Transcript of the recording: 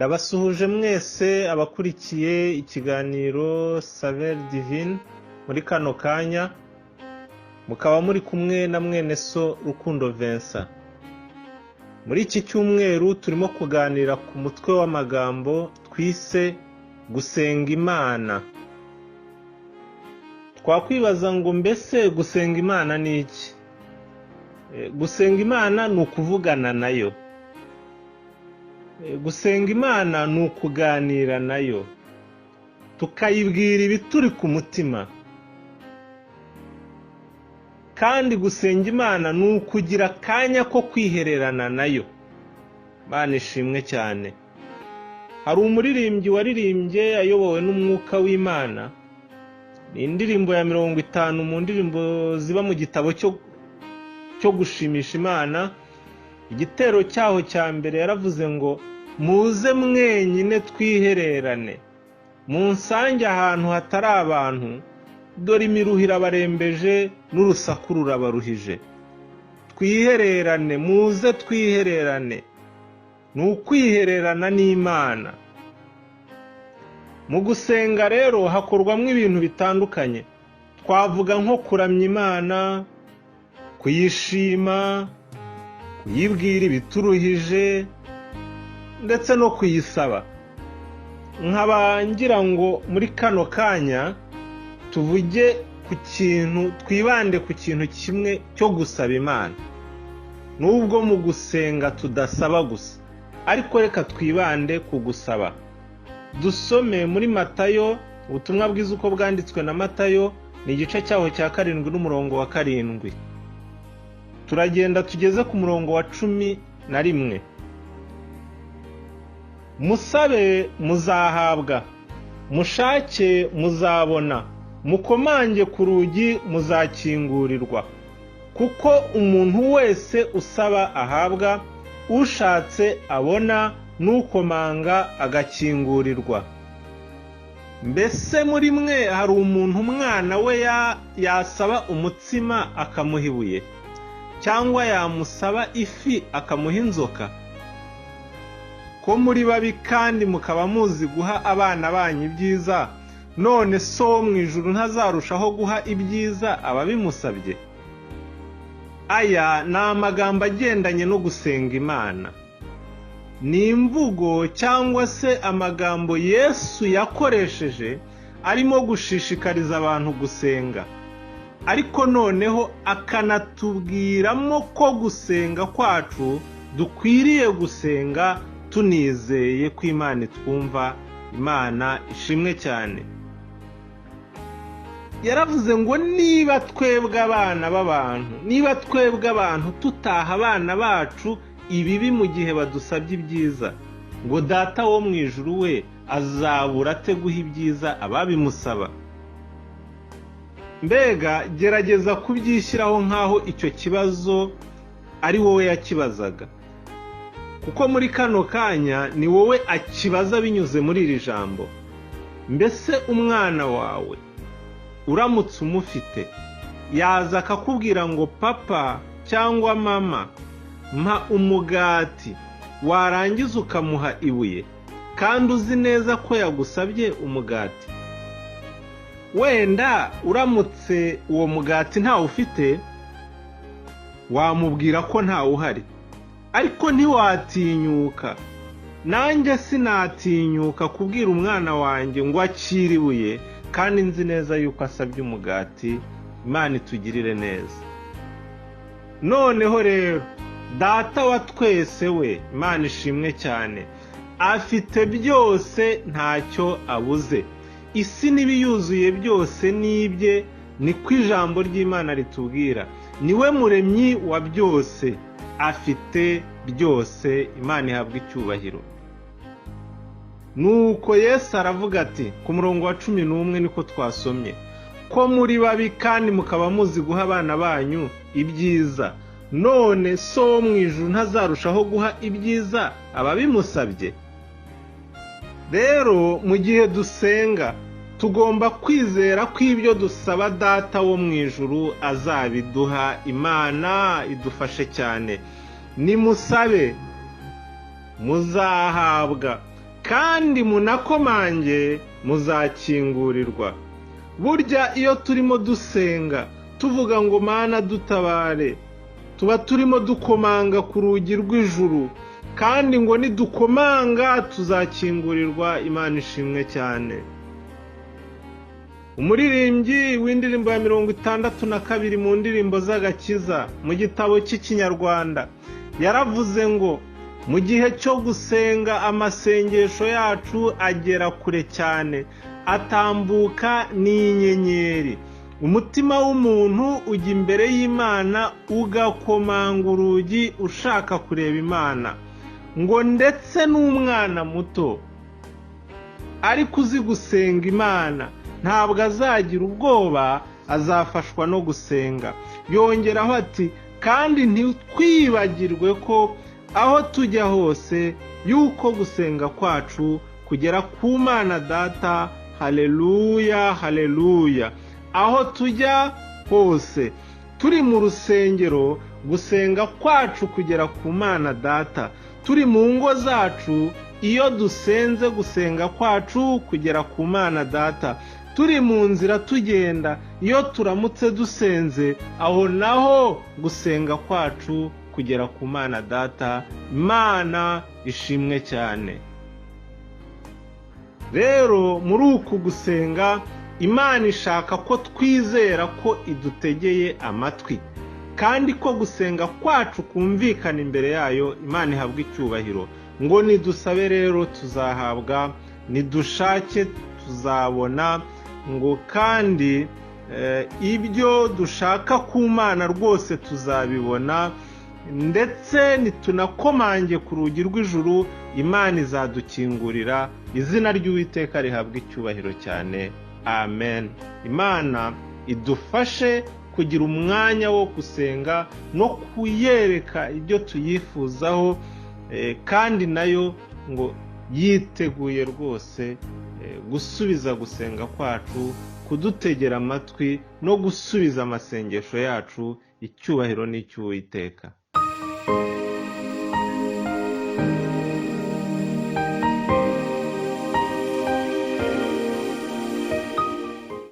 Ndabasuhuje mwese abakurikiye ikiganiro Saveur Divine muri kano kanya, mukaba muri kumwe na mwene so Rukundo Vincent. Muri iki cyumweru turimo kuganira ku mutwe w'amagambo twise Gusenga Imana. Twakwibaza ngo mbese gusenga Imana ni iki? Gusenga Imana ni ukuvugana nayo. Gusenga Imana ni ukuganira nayo, tukayibwira ibituri ku mutima. Kandi gusenga Imana ni ukugira akanya ko kwihererana nayo. Imana ishimwe cyane. Hari umuririmbyi waririmbye ayobowe n'umwuka w'Imana, ni indirimbo ya 50 mu ndirimbo ziba mu gitabo cyo gushimisha Imana. Igitero cyaho cya mbere yaravuze ngo muze mwenyine twihererane, munsange ahantu hatari abantu, dore imiruhira barembeje n'urusaku rurabaruhije. Twihererane, muze twihererane. Ni ukwihererana n'Imana. Mu gusenga rero hakorwamo ibintu bitandukanye. Twavuga nko kuramya Imana, kuyishima, kuyibwira ibituruhije, ndetse no kuyisaba. Nkaba ngira ngo muri kano kanya tuvuge ku kintu, twibande ku kintu kimwe cyo gusaba Imana. Nubwo mu gusenga tudasaba gusa, ariko reka twibande ku gusaba. Dusome muri Matayo, ubutumwa bwiza uko bwanditswe na Matayo, ni igice cyaho cya 7 n'umurongo wa 7. Turagenda tugeze ku murongo wa 11. Musabe muzahabwa, mushake muzabona, mukomange ku rugi muzakingurirwa. Kuko umuntu wese usaba ahabwa, ushatse abona, n'ukomanga agakingurirwa. Mbese muri mwe hari umuntu umwana we yasaba umutsima akamuha ibuye, cyangwa yamusaba ifi akamuha inzoka? Ko muri babi kandi mukaba muzi guha abana banyu ibyiza, none so wo mu ijuru ntazarushaho guha ibyiza ababimusabye? Aya ni amagambo agendanye no gusenga Imana. Ni imvugo cyangwa se amagambo Yesu yakoresheje arimo gushishikariza abantu gusenga. Ariko noneho akanatubwiramo ko gusenga kwacu dukwiriye gusenga tunizeye ko Imana itwumva. Imana ishimwe cyane. Yaravuze ngo niba twebwe abana b'abantu, niba twebwe abantu tutaha abana bacu ibibi mu gihe badusabye ibyiza, ngo Data wo mu ijuru we azabura ate guha ibyiza ababimusaba? Mbega gerageza kubyishyiraho nk'aho icyo kibazo ari wowe yakibazaga, kuko muri kano kanya ni wowe akibaza binyuze muri iri jambo. Mbese umwana wawe uramutse umufite yaza akakubwira ngo papa cyangwa mama mpa umugati, warangiza ukamuha ibuye, kandi uzi neza ko yagusabye umugati? Wenda uramutse uwo mugati ntawe ufite, wamubwira ko ntawe uhari, ariko ntiwatinyuka. Nanjye sinatinyuka kubwira umwana wanjye ngo akire ibuye, kandi nzi neza yuko asabye umugati. Imana itugirire neza. Noneho rero Data wa twese we, Imana ishimwe cyane, afite byose ntacyo abuze. Isi n'ibiyuzuye byose nibye, niko ijambo ry'Imana ritubwira. Niwe muremyi wa byose, afite byose. Imana ihabwa icyubahiro. Nuko Yesu aravuga ati ku murongo wa 11 niko twasomye, ko muri babi kandi mukaba muzi guha abana banyu ibyiza, none so wo mu ijuru ntazarushaho guha ibyiza ababimusabye? Rero mu gihe dusenga tugomba kwizera ko ibyo dusaba Data wo mu ijuru azabiduha. Imana idufashe cyane. Nimusabe muzahabwa, kandi munakomange muzakingurirwa. Burya iyo turimo dusenga tuvuga ngo Mana dutabare, tuba turimo dukomanga ku rugi rw'ijuru, kandi ngo nidukomanga tuzakingurirwa. Imana ishimwe cyane. Umuririmbyi w'indirimbo ya 62 mu ndirimbo z'agakiza mu gitabo cy'Ikinyarwanda yaravuze ngo mu gihe cyo gusenga amasengesho yacu agera kure cyane, atambuka n'inyenyeri. Umutima w'umuntu ujya imbere y'Imana ugakomanga urugi ushaka kureba Imana, ngo ndetse n'umwana muto ariko uzi gusenga Imana ntabwo azagira ubwoba, azafashwa no gusenga. Yongeraho ati kandi ntitwibagirwe ko aho tujya hose yuko gusenga kwacu kugera ku Mana Data. Haleluya, haleluya. Aho tujya hose turi mu rusengero, gusenga kwacu kugera ku Mana Data. Turi mu ngo zacu, iyo dusenze gusenga kwacu kugera ku Mana Data. Turi mu nzira tugenda, iyo turamutse dusenze, aho naho gusenga kwacu kugera ku Mana Data. Imana ishimwe cyane. Rero muri uku gusenga, Imana ishaka ko twizera ko idutegeye amatwi, kandi ko gusenga kwacu kumvikana imbere yayo. Imana ihabwa icyubahiro. Ngo nidusabe rero tuzahabwa, nidushake tuzabona, ngo kandi ibyo dushaka ku Mana rwose tuzabibona, ndetse nitunakomange ku rugi rw'ijuru Imana izadukingurira. Izina ry'Uwiteka rihabwa icyubahiro cyane. Amen. Imana idufashe kugira umwanya wo gusenga no kuyereka ibyo tuyifuzaho, kandi nayo ngo yiteguye rwose gusubiza gusenga kwacu, kudutegera amatwi no gusubiza amasengesho yacu. Icyubahiro ni icy'Uwiteka.